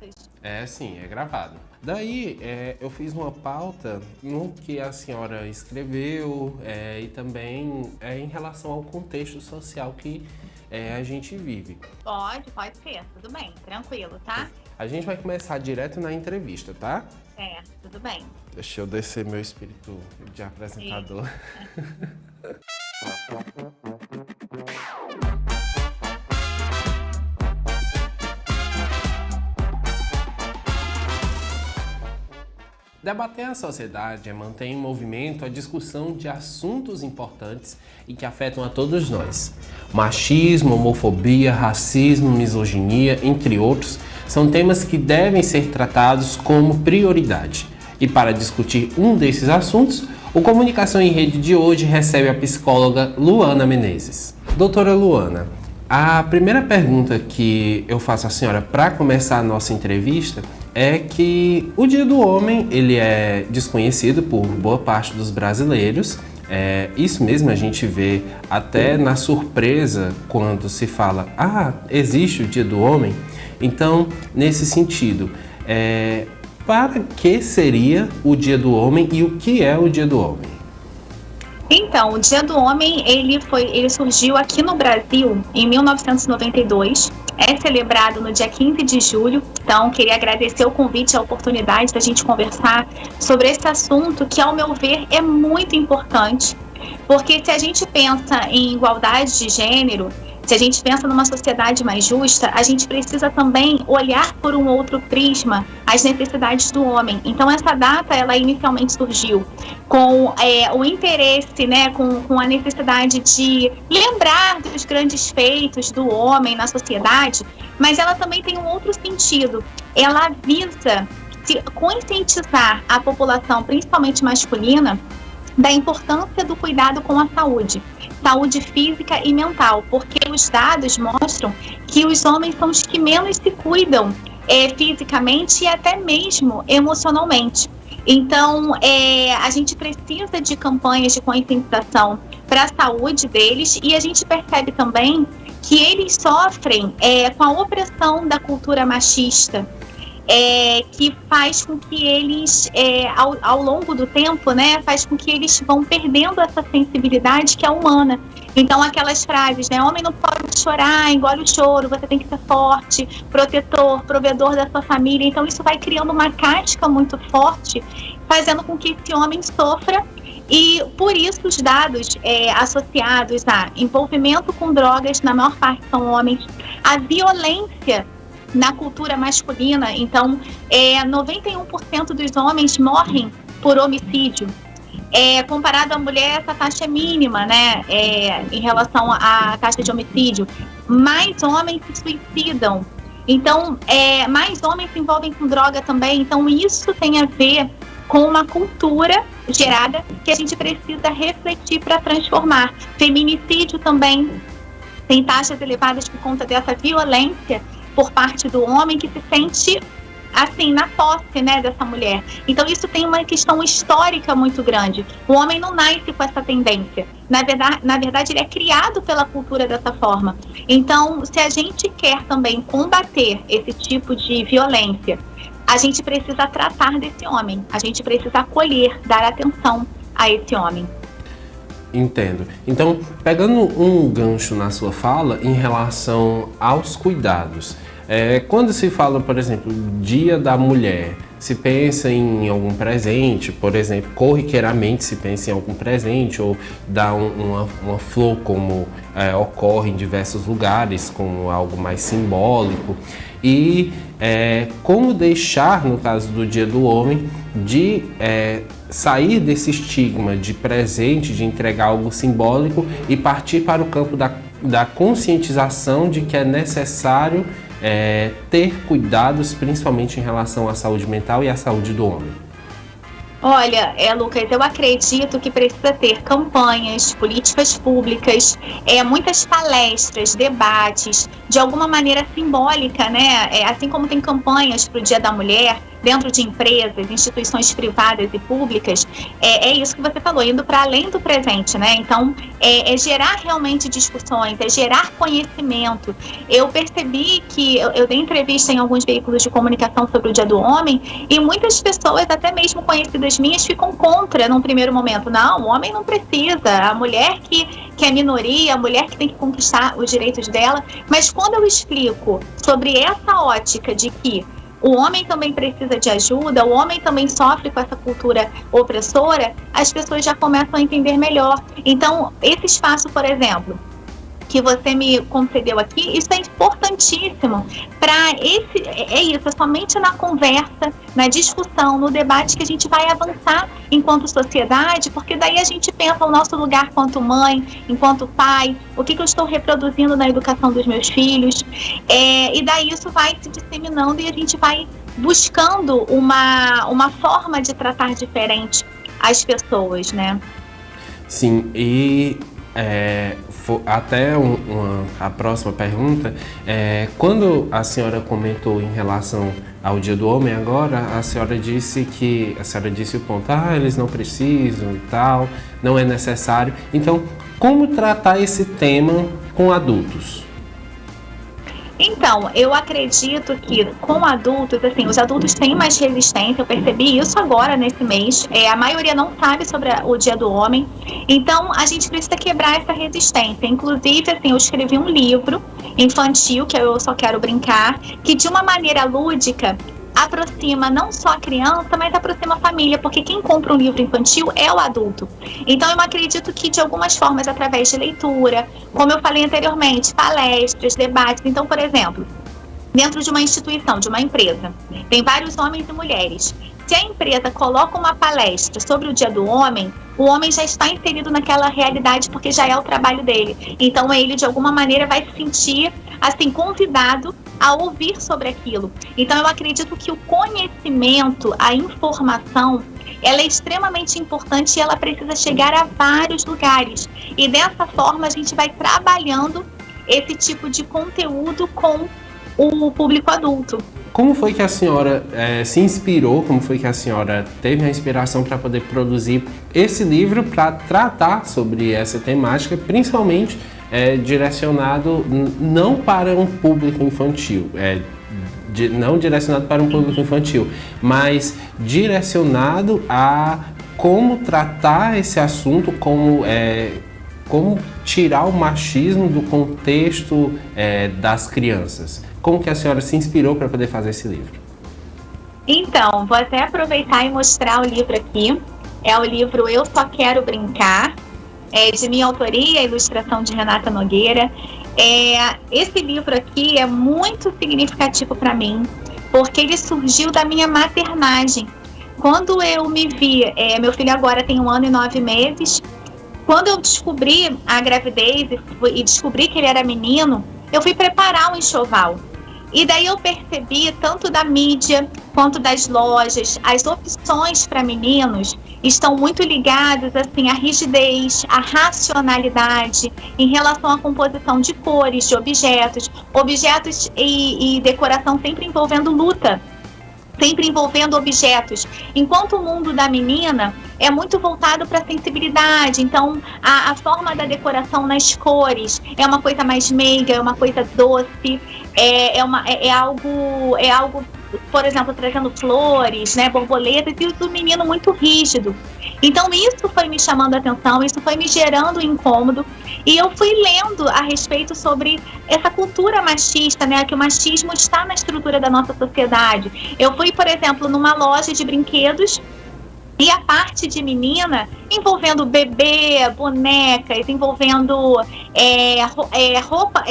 Lucas? É, sim, é gravado. Daí, eu fiz uma pauta no que a senhora escreveu e também em relação ao contexto social que a gente vive. Pode ser. Tudo bem, tranquilo, tá? A gente vai começar direto na entrevista, tá? Tudo bem. Deixa eu descer meu espírito de apresentador. Debater a sociedade é manter em movimento a discussão de assuntos importantes e que afetam a todos nós. Machismo, homofobia, racismo, misoginia, entre outros, são temas que devem ser tratados como prioridade. E para discutir um desses assuntos, o Comunicação em Rede de hoje recebe a psicóloga Luana Menezes. Doutora Luana, a primeira pergunta que eu faço à senhora para começar a nossa entrevista é que o Dia do Homem ele é desconhecido por boa parte dos brasileiros. Isso mesmo a gente vê até na surpresa quando se fala existe o Dia do Homem. Então, nesse sentido, para que seria o Dia do Homem e o que é o Dia do Homem? Então, o Dia do Homem, ele surgiu aqui no Brasil em 1992, é celebrado no dia 15 de julho, então queria agradecer o convite e a oportunidade da gente conversar sobre esse assunto que, ao meu ver, é muito importante, porque se a gente pensa em igualdade de gênero, se a gente pensa numa sociedade mais justa, a gente precisa também olhar por um outro prisma as necessidades do homem. Então, essa data, ela inicialmente surgiu com o interesse, né, com a necessidade de lembrar dos grandes feitos do homem na sociedade, mas ela também tem um outro sentido. Ela visa conscientizar a população, principalmente masculina, da importância do cuidado com a saúde física e mental, porque os dados mostram que os homens são os que menos se cuidam fisicamente e até mesmo emocionalmente. Então, a gente precisa de campanhas de conscientização para a saúde deles, e a gente percebe também que eles sofrem com a opressão da cultura machista, que faz com que eles, ao longo do tempo, né, faz com que eles vão perdendo essa sensibilidade que é humana. Então, aquelas frases, né, homem não pode chorar, engole o choro, você tem que ser forte, protetor, provedor da sua família. Então, isso vai criando uma casca muito forte, fazendo com que esse homem sofra. E, por isso, os dados associados a envolvimento com drogas, na maior parte são homens, a violência na cultura masculina. Então, 91% dos homens morrem por homicídio. Comparado à mulher, essa taxa é mínima, né, em relação à taxa de homicídio. Mais homens se suicidam. Então, mais homens se envolvem com droga também. Então, isso tem a ver com uma cultura gerada que a gente precisa refletir para transformar. Feminicídio também tem taxas elevadas por conta dessa violência por parte do homem que se sente assim, na posse, né, dessa mulher. Então, isso tem uma questão histórica muito grande. O homem não nasce com essa tendência. Na verdade, ele é criado pela cultura dessa forma. Então, se a gente quer também combater esse tipo de violência, a gente precisa tratar desse homem. A gente precisa acolher, dar atenção a esse homem. Entendo. Então, pegando um gancho na sua fala em relação aos cuidados, quando se fala, por exemplo, Dia da Mulher, se pensa em algum presente, por exemplo, corriqueiramente se pensa em algum presente ou dá uma flor, como ocorre em diversos lugares, como algo mais simbólico. E como deixar, no caso do Dia do Homem, de sair desse estigma de presente, de entregar algo simbólico e partir para o campo da conscientização de que é necessário ter cuidados, principalmente em relação à saúde mental e à saúde do homem. Olha, Lucas, eu acredito que precisa ter campanhas, políticas públicas, muitas palestras, debates, de alguma maneira simbólica, né? Assim como tem campanhas para o Dia da Mulher, dentro de empresas, instituições privadas e públicas, é isso que você falou, indo para além do presente, né? Então, é gerar realmente discussões, é gerar conhecimento. Eu percebi que eu dei entrevista em alguns veículos de comunicação sobre o Dia do Homem e muitas pessoas, até mesmo conhecidas minhas, ficam contra num primeiro momento. Não, o homem não precisa, a mulher que é minoria, a mulher que tem que conquistar os direitos dela. Mas quando eu explico sobre essa ótica de que o homem também precisa de ajuda, o homem também sofre com essa cultura opressora, as pessoas já começam a entender melhor. Então, esse espaço, por exemplo, que você me concedeu aqui, isso é importantíssimo para é somente na conversa, na discussão, no debate que a gente vai avançar enquanto sociedade, porque daí a gente pensa o nosso lugar enquanto mãe, enquanto pai, o que eu estou reproduzindo na educação dos meus filhos, e daí isso vai se disseminando e a gente vai buscando uma forma de tratar diferente as pessoas, né? Sim, e até a próxima pergunta, quando a senhora comentou em relação ao Dia do Homem agora, a senhora disse o ponto, eles não precisam e tal, não é necessário. Então, como tratar esse tema com adultos? Então, eu acredito que com adultos, assim, os adultos têm mais resistência, eu percebi isso agora nesse mês, a maioria não sabe sobre o Dia do Homem, então a gente precisa quebrar essa resistência. Inclusive, assim, eu escrevi um livro infantil, que é Eu Só Quero Brincar, que de uma maneira lúdica aproxima não só a criança, mas aproxima a família, porque quem compra um livro infantil é o adulto. Então eu acredito que de algumas formas, através de leitura, como eu falei anteriormente, palestras, debates. Então, por exemplo, dentro de uma instituição, de uma empresa, tem vários homens e mulheres. Se a empresa coloca uma palestra sobre o Dia do Homem, o homem já está inserido naquela realidade porque já é o trabalho dele. Então ele, de alguma maneira, vai se sentir assim, convidado a ouvir sobre aquilo. Então eu acredito que o conhecimento, a informação, ela é extremamente importante e ela precisa chegar a vários lugares. E dessa forma a gente vai trabalhando esse tipo de conteúdo com o público adulto. Como foi que a senhora se inspirou, como foi que a senhora teve a inspiração para poder produzir esse livro para tratar sobre essa temática, principalmente direcionado não para um público infantil, não direcionado para um público infantil, mas direcionado a como tratar esse assunto, como tirar o machismo do contexto das crianças. Como que a senhora se inspirou para poder fazer esse livro? Então, vou até aproveitar e mostrar o livro aqui. É o livro Eu Só Quero Brincar, de minha autoria, ilustração de Renata Nogueira. Esse livro aqui é muito significativo para mim, porque ele surgiu da minha maternagem. Quando eu me vi, meu filho agora tem 1 ano e 9 meses, quando eu descobri a gravidez e descobri que ele era menino, eu fui preparar um enxoval. E daí eu percebi, tanto da mídia quanto das lojas, as opções para meninos estão muito ligadas assim, à rigidez, à racionalidade em relação à composição de cores, de objetos e decoração sempre envolvendo luta, sempre envolvendo objetos. Enquanto o mundo da menina é muito voltado para a sensibilidade, então a forma da decoração nas cores é uma coisa mais meiga, é uma coisa doce, é algo, por exemplo, trazendo flores, né, borboletas, e o do menino muito rígido. Então isso foi me chamando a atenção, isso foi me gerando um incômodo, e eu fui lendo a respeito sobre essa cultura machista, né, que o machismo está na estrutura da nossa sociedade. Eu fui, por exemplo, numa loja de brinquedos, e a parte de menina envolvendo bebê, bonecas, envolvendo roupa,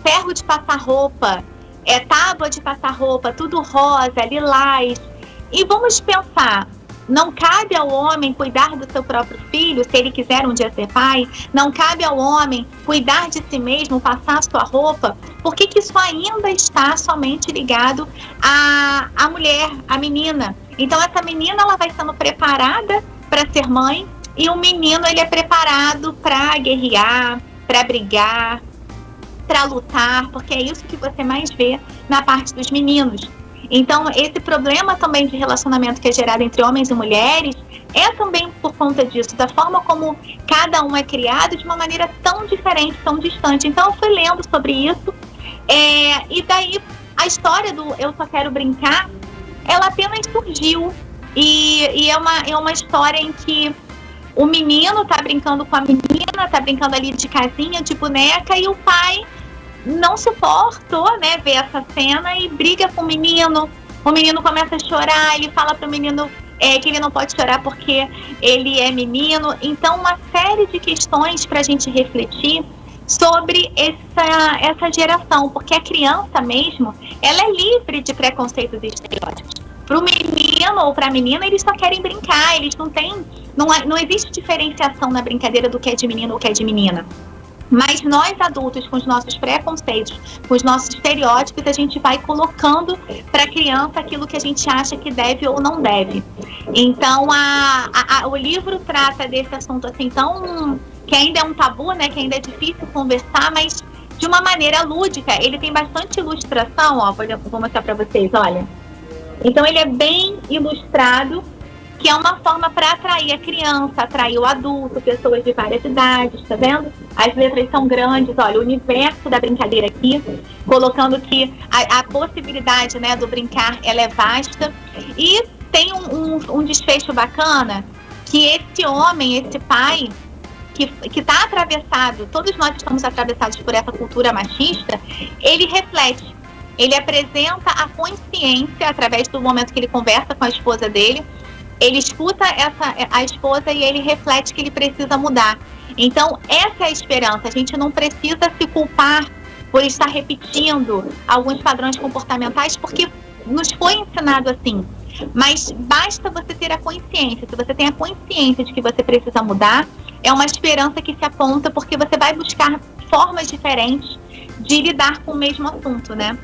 ferro de passar roupa, tábua de passar roupa, tudo rosa, lilás. E vamos pensar, não cabe ao homem cuidar do seu próprio filho, se ele quiser um dia ser pai, não cabe ao homem cuidar de si mesmo, passar a sua roupa. Por que isso ainda está somente ligado à mulher, à menina? Então essa menina ela vai sendo preparada para ser mãe e o menino ele é preparado para guerrear, para brigar, para lutar, porque é isso que você mais vê na parte dos meninos. Então, esse problema também de relacionamento que é gerado entre homens e mulheres é também por conta disso, da forma como cada um é criado de uma maneira tão diferente, tão distante. Então, eu fui lendo sobre isso, e daí a história do Eu Só Quero Brincar, ela apenas surgiu, e é uma história em que o menino tá brincando com a menina, tá brincando ali de casinha, de boneca, e o pai não suportou, né, ver essa cena e briga com o menino começa a chorar, ele fala pro menino que ele não pode chorar porque ele é menino. Então, uma série de questões pra gente refletir sobre essa geração, porque a criança mesmo, ela é livre de preconceitos e estereótipos. Pro menino ou pra menina, eles só querem brincar, eles não existe diferenciação na brincadeira do que é de menino ou que é de menina. Mas nós adultos, com os nossos preconceitos, com os nossos estereótipos, a gente vai colocando para a criança aquilo que a gente acha que deve ou não deve. Então, o livro trata desse assunto assim que ainda é um tabu, né? Que ainda é difícil conversar, mas de uma maneira lúdica. Ele tem bastante ilustração, ó, vou mostrar para vocês, olha. Então, ele é bem ilustrado, que é uma forma para atrair a criança, atrair o adulto, pessoas de várias idades, tá vendo? As letras são grandes, olha, o universo da brincadeira aqui, colocando que a possibilidade, né, do brincar, ela é vasta. E tem um desfecho bacana, que esse homem, esse pai, que está atravessado, todos nós estamos atravessados por essa cultura machista, ele reflete, ele apresenta a consciência através do momento que ele conversa com a esposa dele. Ele escuta a esposa e ele reflete que ele precisa mudar. Então, essa é a esperança. A gente não precisa se culpar por estar repetindo alguns padrões comportamentais, porque nos foi ensinado assim. Mas basta você ter a consciência. Se você tem a consciência de que você precisa mudar, é uma esperança que se aponta, porque você vai buscar formas diferentes de lidar com o mesmo assunto, né?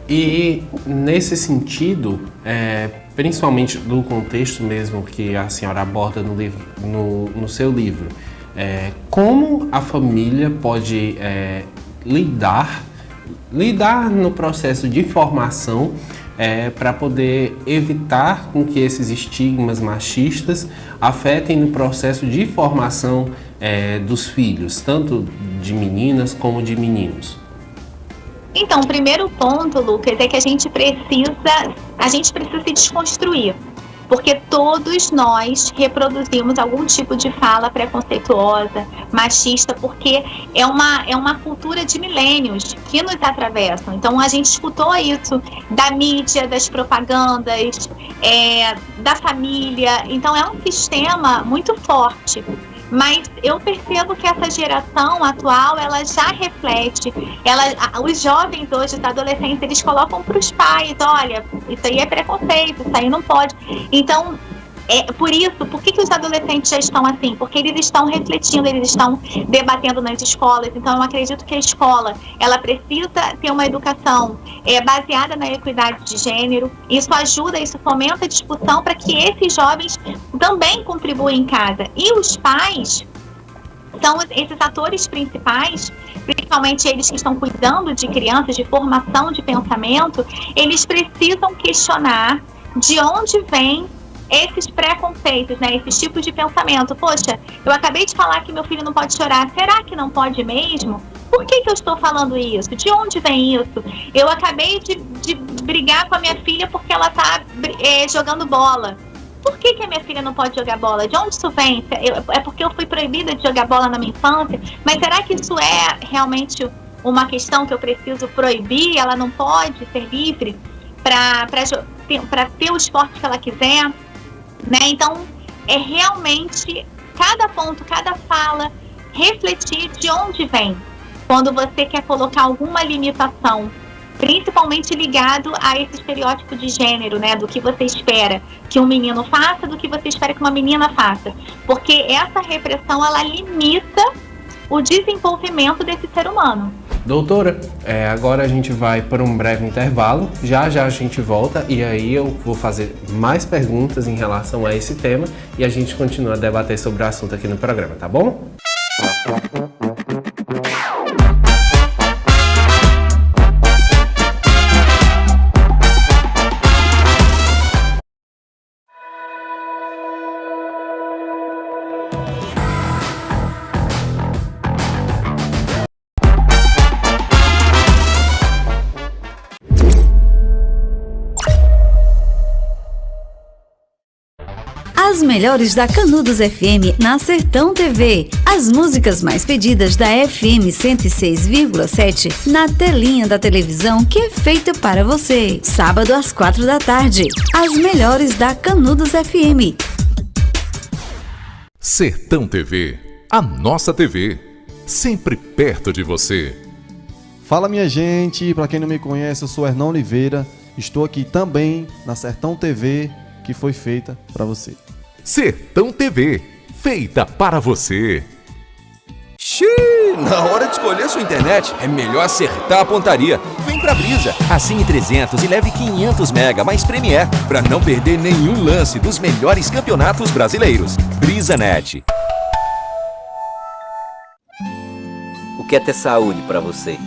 E nesse sentido, principalmente do contexto mesmo que a senhora aborda no livro, no seu livro, como a família pode lidar no processo de formação para poder evitar com que esses estigmas machistas afetem no processo de formação dos filhos, tanto de meninas como de meninos? Então, o primeiro ponto, Lucas, é que a gente precisa se desconstruir, porque todos nós reproduzimos algum tipo de fala preconceituosa, machista, porque é uma cultura de milênios que nos atravessam. Então, a gente escutou isso da mídia, das propagandas, da família. Então, é um sistema muito forte. Mas eu percebo que essa geração atual, ela já reflete, os jovens hoje, os adolescentes, eles colocam para os pais, olha, isso aí é preconceito, isso aí não pode. Então, por que os adolescentes já estão assim? Porque eles estão refletindo, eles estão debatendo nas escolas. Então, eu acredito que a escola, ela precisa ter uma educação baseada na equidade de gênero. Isso ajuda, isso fomenta a discussão para que esses jovens também contribuem em casa. E os pais são esses atores principais, principalmente eles que estão cuidando de crianças, de formação de pensamento, eles precisam questionar de onde vem esses preconceitos, né? Esses tipos de pensamento. Poxa, eu acabei de falar que meu filho não pode chorar. Será que não pode mesmo? Por que eu estou falando isso? De onde vem isso? Eu acabei de brigar com a minha filha porque ela está jogando bola. Por que a minha filha não pode jogar bola? De onde isso vem? É porque eu fui proibida de jogar bola na minha infância? Mas será que isso é realmente uma questão que eu preciso proibir? Ela não pode ser livre para ter o esporte que ela quiser? Né? Então, é realmente cada ponto, cada fala, refletir de onde vem. Quando você quer colocar alguma limitação, principalmente ligado a esse estereótipo de gênero, né? Do que você espera que um menino faça, do que você espera que uma menina faça. Porque essa repressão, ela limita o desenvolvimento desse ser humano. Doutora, agora a gente vai para um breve intervalo, já a gente volta e aí eu vou fazer mais perguntas em relação a esse tema e a gente continua a debater sobre o assunto aqui no programa, tá bom? As melhores da Canudos FM na Sertão TV. As músicas mais pedidas da FM 106,7 na telinha da televisão que é feita para você. Sábado às 4 da tarde. As melhores da Canudos FM. Sertão TV, a nossa TV, sempre perto de você. Fala, minha gente, para quem não me conhece, eu sou Hernão Oliveira, estou aqui também na Sertão TV, que foi feita para você. Sertão TV, feita para você. Xiii, na hora de escolher sua internet, é melhor acertar a pontaria. Vem pra Brisa, assine 300 e leve 500 mega mais Premier, pra não perder nenhum lance dos melhores campeonatos brasileiros. BrisaNet. O que é ter saúde para você?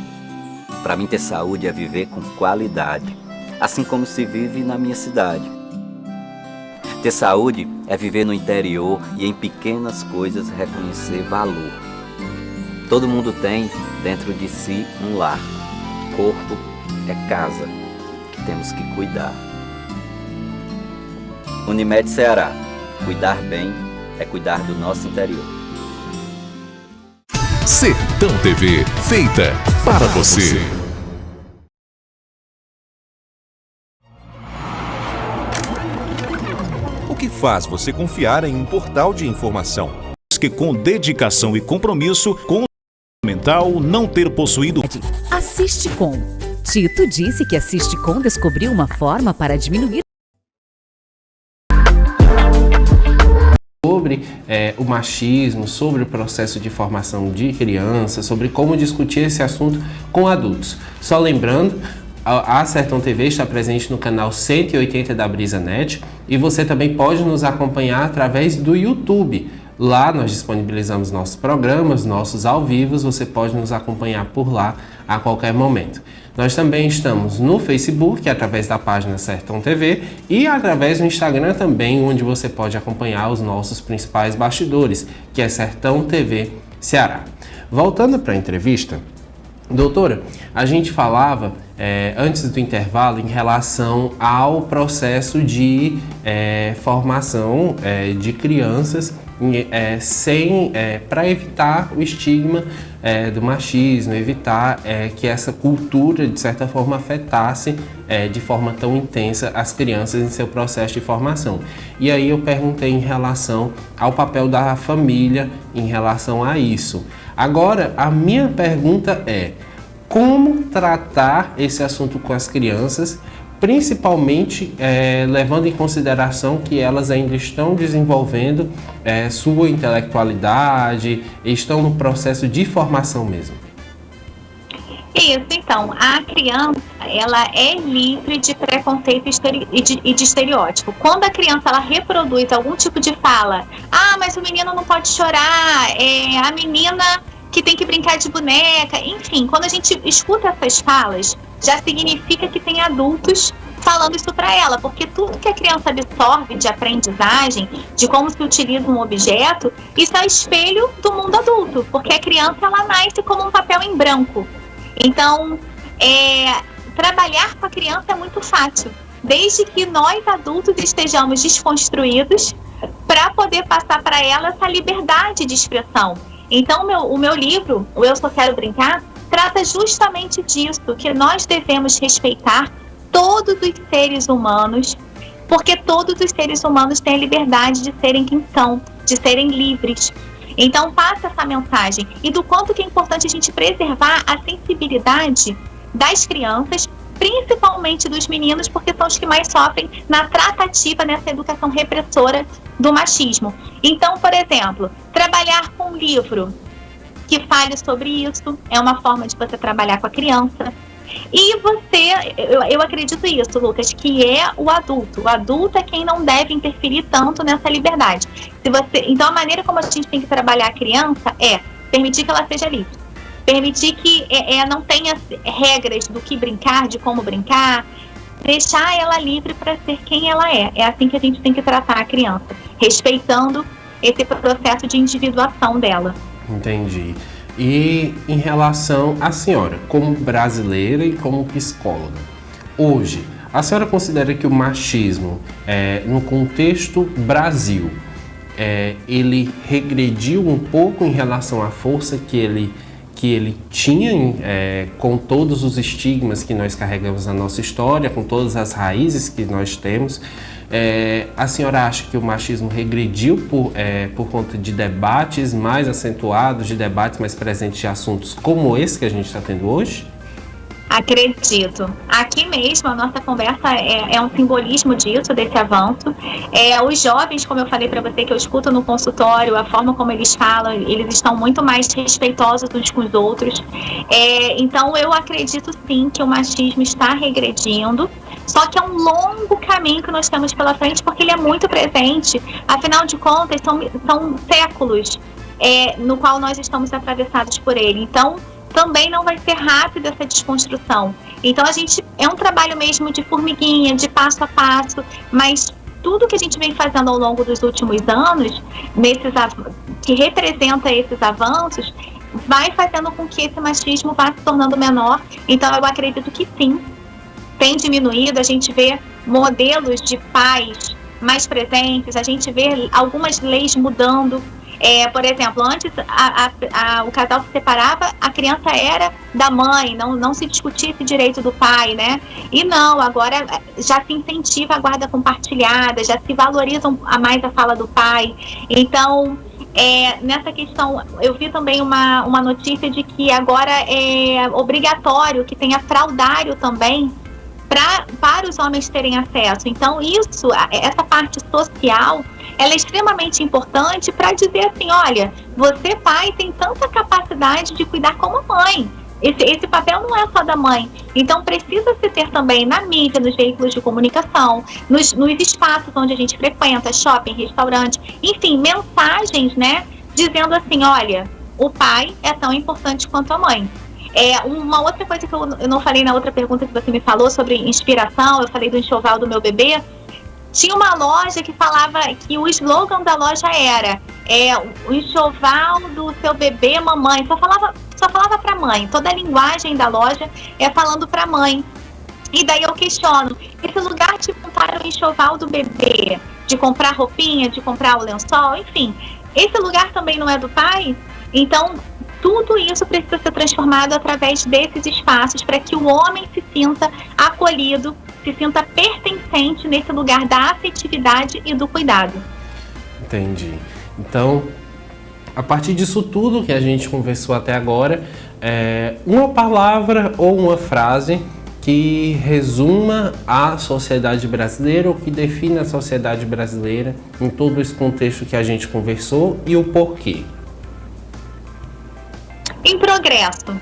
Para mim, ter saúde é viver com qualidade, assim como se vive na minha cidade. Ter saúde é viver no interior e em pequenas coisas reconhecer valor. Todo mundo tem dentro de si um lar. Corpo é casa que temos que cuidar. Unimed Ceará. Cuidar bem é cuidar do nosso interior. Sertão TV, feita para você. O que faz você confiar em um portal de informação? Que com dedicação e compromisso, com mental não ter possuído. Assiste.com. Tito disse que Assiste.com descobriu uma forma para diminuir sobre o machismo, sobre o processo de formação de crianças, sobre como discutir esse assunto com adultos. Só lembrando, a Sertão TV está presente no canal 180 da BrisaNet e você também pode nos acompanhar através do YouTube. Lá nós disponibilizamos nossos programas, nossos ao vivo, você pode nos acompanhar por lá a qualquer momento. Nós também estamos no Facebook, através da página Sertão TV, e através do Instagram também, onde você pode acompanhar os nossos principais bastidores, que é Sertão TV Ceará. Voltando para a entrevista, doutora, a gente falava antes do intervalo em relação ao processo de formação de crianças para evitar o estigma do machismo, evitar que essa cultura, de certa forma, afetasse de forma tão intensa as crianças em seu processo de formação. E aí eu perguntei em relação ao papel da família em relação a isso. Agora, a minha pergunta é: como tratar esse assunto com as crianças, principalmente levando em consideração que elas ainda estão desenvolvendo sua intelectualidade, estão no processo de formação mesmo? Isso, então, a criança, ela é livre de preconceito e de estereótipo. Quando a criança, ela reproduz algum tipo de fala, mas o menino não pode chorar, a menina que tem que brincar de boneca, enfim, quando a gente escuta essas falas, já significa que tem adultos falando isso para ela, porque tudo que a criança absorve de aprendizagem, de como se utiliza um objeto, isso é espelho do mundo adulto, porque a criança, ela nasce como um papel em branco. Então, trabalhar com a criança é muito fácil, desde que nós adultos estejamos desconstruídos para poder passar para ela essa liberdade de expressão. Então, o meu livro, o Eu Só Quero Brincar, trata justamente disso, que nós devemos respeitar todos os seres humanos, porque todos os seres humanos têm a liberdade de serem quem são, de serem livres. Então, passa essa mensagem e do quanto que é importante a gente preservar a sensibilidade das crianças, principalmente dos meninos, porque são os que mais sofrem na tratativa, nessa educação repressora do machismo. Então, por exemplo, trabalhar com um livro que fale sobre isso é uma forma de você trabalhar com a criança. E eu acredito isso, Lucas, que é o adulto. O adulto é quem não deve interferir tanto nessa liberdade. Então, a maneira como a gente tem que trabalhar a criança é permitir que ela seja livre. Permitir que não tenha regras do que brincar, de como brincar, deixar ela livre para ser quem ela é. É assim que a gente tem que tratar a criança, respeitando esse processo de individuação dela. Entendi. E em relação à senhora, como brasileira e como psicóloga, hoje, a senhora considera que o machismo, no contexto Brasil, ele regrediu um pouco em relação à força que ele tinha, com todos os estigmas que nós carregamos na nossa história, com todas as raízes que nós temos. A senhora acha que o machismo regrediu por conta de debates mais acentuados, de debates mais presentes de assuntos como esse que a gente está tendo hoje? Acredito. Aqui mesmo a nossa conversa é um simbolismo disso, desse avanço. Os jovens, como eu falei para você, que eu escuto no consultório, a forma como eles falam, eles estão muito mais respeitosos uns com os outros. Então eu acredito sim que o machismo está regredindo, só que é um longo caminho que nós temos pela frente, porque ele é muito presente. Afinal de contas, são séculos no qual nós estamos atravessados por ele. Então também não vai ser rápida essa desconstrução. Então é um trabalho mesmo de formiguinha, de passo a passo, mas tudo que a gente vem fazendo ao longo dos últimos anos, que representa esses avanços, vai fazendo com que esse machismo vá se tornando menor. Então eu acredito que sim, tem diminuído. A gente vê modelos de pais mais presentes, a gente vê algumas leis mudando. Por exemplo, antes o casal se separava, a criança era da mãe, não se discutia esse direito do pai, né? E não, agora já se incentiva a guarda compartilhada, já se valoriza mais a fala do pai. Então, nessa questão, eu vi também uma notícia de que agora é obrigatório que tenha fraldário também para os homens terem acesso. Então, essa parte social, ela é extremamente importante para dizer assim, olha, você pai tem tanta capacidade de cuidar como mãe. Esse papel não é só da mãe. Então precisa se ter também na mídia, nos veículos de comunicação, nos espaços onde a gente frequenta, shopping, restaurante, enfim, mensagens, né, dizendo assim, olha, o pai é tão importante quanto a mãe. Uma outra coisa que eu não falei na outra pergunta que você me falou sobre inspiração, eu falei do enxoval do meu bebê. Tinha uma loja que falava que o slogan da loja era o enxoval do seu bebê, mamãe. Só falava para mãe. Toda a linguagem da loja é falando para mãe. E daí eu questiono, esse lugar de comprar o enxoval do bebê, de comprar roupinha, de comprar o lençol, enfim, esse lugar também não é do pai? Então, tudo isso precisa ser transformado através desses espaços para que o homem se sinta acolhido, se sinta pertencente nesse lugar da afetividade e do cuidado. Entendi. Então, a partir disso tudo que a gente conversou até agora, uma palavra ou uma frase que resuma a sociedade brasileira ou que define a sociedade brasileira em todo esse contexto que a gente conversou e o porquê. Em progresso.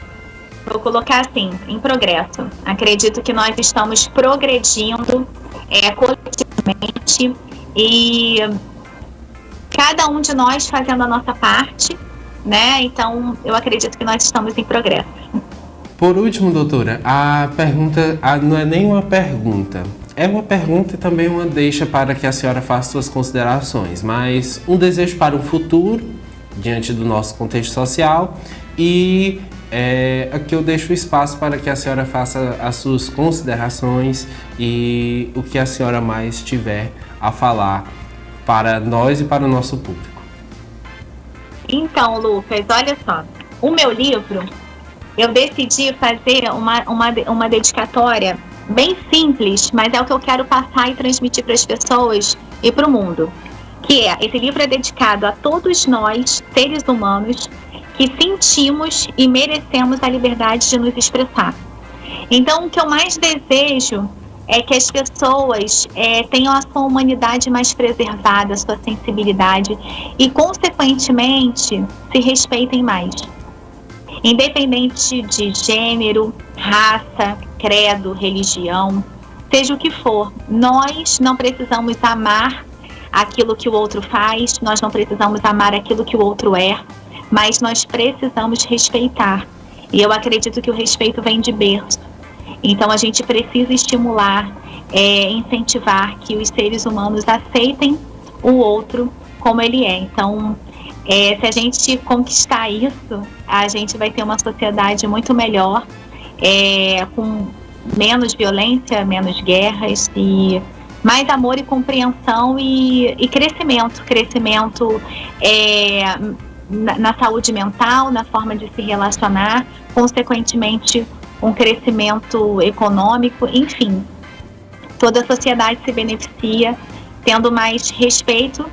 Vou colocar assim, em progresso. Acredito que nós estamos progredindo coletivamente e cada um de nós fazendo a nossa parte, né? Então, eu acredito que nós estamos em progresso. Por último, doutora, a pergunta não é nem uma pergunta. É uma pergunta e também uma deixa para que a senhora faça suas considerações, mas um desejo para o futuro, diante do nosso contexto social, e aqui eu deixo o espaço para que a senhora faça as suas considerações e o que a senhora mais tiver a falar para nós e para o nosso público. Então, Lucas, olha só, o meu livro, eu decidi fazer uma dedicatória bem simples, mas é o que eu quero passar e transmitir para as pessoas e para o mundo. Esse livro é dedicado a todos nós, seres humanos, que sentimos e merecemos a liberdade de nos expressar. Então, o que eu mais desejo é que as pessoas tenham a sua humanidade mais preservada, a sua sensibilidade e, consequentemente, se respeitem mais. Independente de gênero, raça, credo, religião, seja o que for, nós não precisamos amar aquilo que o outro faz, nós não precisamos amar aquilo que o outro é, mas nós precisamos respeitar. E eu acredito que o respeito vem de berço. Então a gente precisa estimular, incentivar que os seres humanos aceitem o outro como ele é. Então, se a gente conquistar isso, a gente vai ter uma sociedade muito melhor, com menos violência, menos guerras e mais amor e compreensão e crescimento na saúde mental, na forma de se relacionar, consequentemente um crescimento econômico, enfim, toda a sociedade se beneficia tendo mais respeito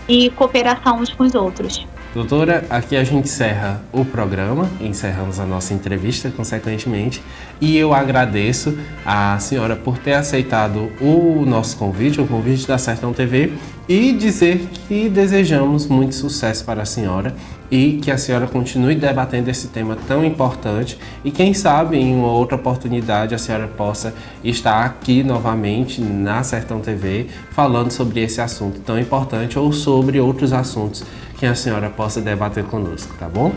e cooperação uns com os outros. Doutora, aqui a gente encerra o programa, encerramos a nossa entrevista, consequentemente, e eu agradeço a senhora por ter aceitado o nosso convite, o convite da Sertão TV, e dizer que desejamos muito sucesso para a senhora e que a senhora continue debatendo esse tema tão importante e quem sabe em uma outra oportunidade a senhora possa estar aqui novamente na Sertão TV falando sobre esse assunto tão importante ou sobre outros assuntos que a senhora possa debater conosco, tá bom?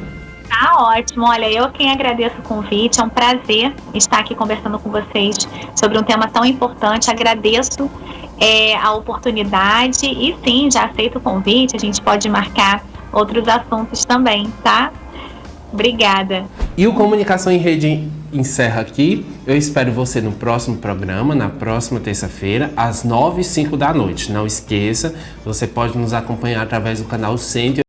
Tá ótimo, olha, eu quem agradeço o convite, é um prazer estar aqui conversando com vocês sobre um tema tão importante, agradeço a oportunidade e sim, já aceito o convite, a gente pode marcar outros assuntos também, tá? Obrigada. E o Comunicação em Rede encerra aqui. Eu espero você no próximo programa, na próxima terça-feira, às 9h05 da noite. Não esqueça, você pode nos acompanhar através do canal 180.